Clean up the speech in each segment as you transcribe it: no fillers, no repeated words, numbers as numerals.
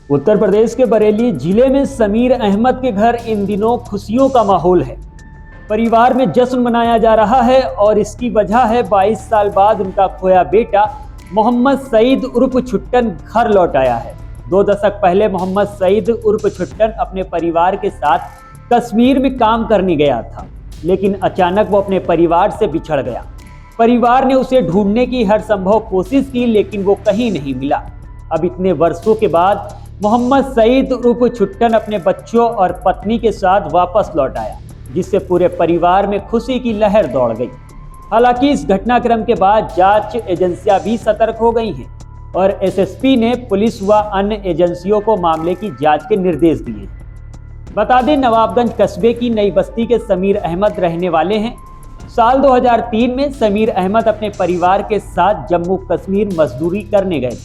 उत्तर प्रदेश के बरेली जिले में समीर अहमद के घर इन दिनों खुशियों का माहौल है। परिवार में जश्न मनाया जा रहा है और इसकी वजह है 22 साल बाद उनका खोया बेटा मोहम्मद सईद उर्फ छुट्टन घर लौट आया है। 2 दशक पहले मोहम्मद सईद उर्फ छुट्टन अपने परिवार के साथ कश्मीर में काम करने गया था, लेकिन अचानक वो अपने परिवार से बिछड़ गया। परिवार ने उसे ढूंढने की हर संभव कोशिश की, लेकिन वो कहीं नहीं मिला। अब इतने वर्षों के बाद मोहम्मद सईद उर्फ छुट्टन अपने बच्चों और पत्नी के साथ वापस लौट आया, जिससे पूरे परिवार में खुशी की लहर दौड़ गई। हालांकि इस घटनाक्रम के बाद जांच एजेंसियां भी सतर्क हो गई हैं और एसएसपी ने पुलिस व अन्य एजेंसियों को मामले की जांच के निर्देश दिए। बता दें, नवाबगंज कस्बे की नई बस्ती के समीर अहमद रहने वाले हैं। साल 2003 में समीर अहमद अपने परिवार के साथ जम्मू कश्मीर मजदूरी करने गए।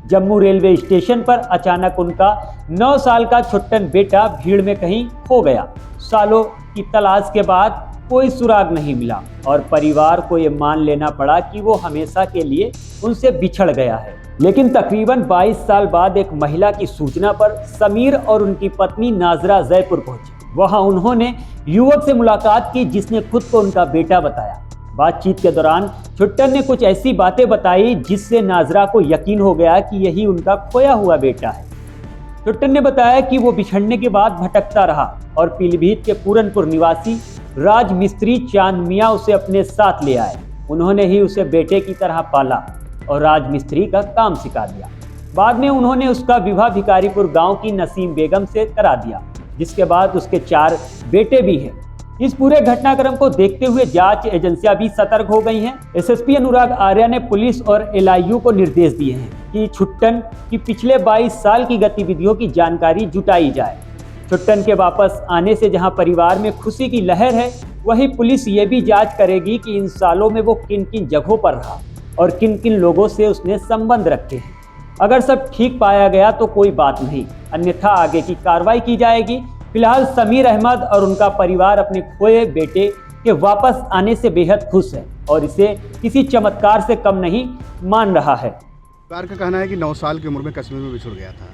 जम्मू रेलवे स्टेशन पर अचानक उनका 9 साल का छुट्टन बेटा भीड़ में कहीं खो गया। सालों की तलाश के बाद कोई सुराग नहीं मिला और परिवार को ये मान लेना पड़ा कि वो हमेशा के लिए उनसे बिछड़ गया है। लेकिन तकरीबन 22 साल बाद एक महिला की सूचना पर समीर और उनकी पत्नी नाजरा जयपुर पहुंची। वहां उन्होंने युवक से मुलाकात की, जिसने खुद को उनका बेटा बताया। बातचीत के दौरान छुट्टन ने कुछ ऐसी बातें बताई जिससे नाजरा को यकीन हो गया कि यही उनका खोया हुआ बेटा है। छुट्टन ने बताया कि वो बिछड़ने के बाद भटकता रहा और पीलीभीत के पूरनपुर निवासी राज मिस्त्री चांद मियां उसे अपने साथ ले आए। उन्होंने ही उसे बेटे की तरह पाला और राज मिस्त्री का काम सिखा दिया। बाद में उन्होंने उसका विवाह भिकारीपुर गांव की नसीम बेगम से करा दिया, जिसके बाद उसके 4 बेटे भी हैं। इस पूरे घटनाक्रम को देखते हुए जांच एजेंसियां भी सतर्क हो गई हैं। एसएसपी अनुराग आर्या ने पुलिस और एलआईयू को निर्देश दिए हैं कि छुट्टन की पिछले 22 साल की गतिविधियों की जानकारी जुटाई जाए। छुट्टन के वापस आने से जहां परिवार में खुशी की लहर है, वहीं पुलिस ये भी जांच करेगी कि इन सालों में वो किन किन जगहों पर रहा और किन किन लोगों से उसने संबंध रखे हैं। अगर सब ठीक पाया गया तो कोई बात नहीं, अन्यथा आगे की कार्रवाई की जाएगी। फिलहाल समीर अहमद और उनका परिवार अपने खोए बेटे के वापस आने से बेहद खुश है और इसे किसी चमत्कार से कम नहीं मान रहा है। परिवार का कहना है कि 9 साल की उम्र में कश्मीर में बिछड़ गया था।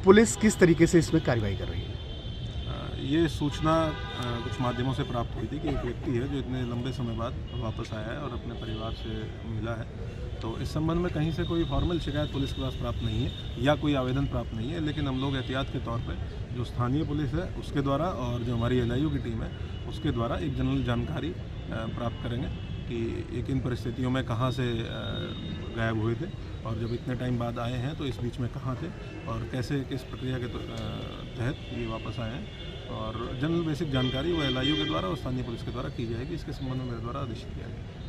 पुलिस किस तरीके से इसमें कार्रवाई कर रही है? ये सूचना कुछ माध्यमों से प्राप्त हुई थी कि एक व्यक्ति है जो इतने लंबे समय बाद वापस आया है और अपने परिवार से मिला है। तो इस संबंध में कहीं से कोई फॉर्मल शिकायत पुलिस के पास प्राप्त नहीं है या कोई आवेदन प्राप्त नहीं है, लेकिन हम लोग एहतियात के तौर पे जो स्थानीय पुलिस है उसके द्वारा और जो हमारी एलआईयू की टीम है उसके द्वारा एक जनरल जानकारी प्राप्त करेंगे कि किन परिस्थितियों में कहाँ से गायब हुए थे और जब इतने टाइम बाद आए हैं तो इस बीच में कहाँ थे और कैसे किस प्रक्रिया के तहत ये वापस आए हैं। और जनरल बेसिक जानकारी वो एलआईयू के द्वारा और स्थानीय पुलिस के द्वारा की जाएगी। इसके संबंध में मेरे द्वारा आदेश दिया गया है।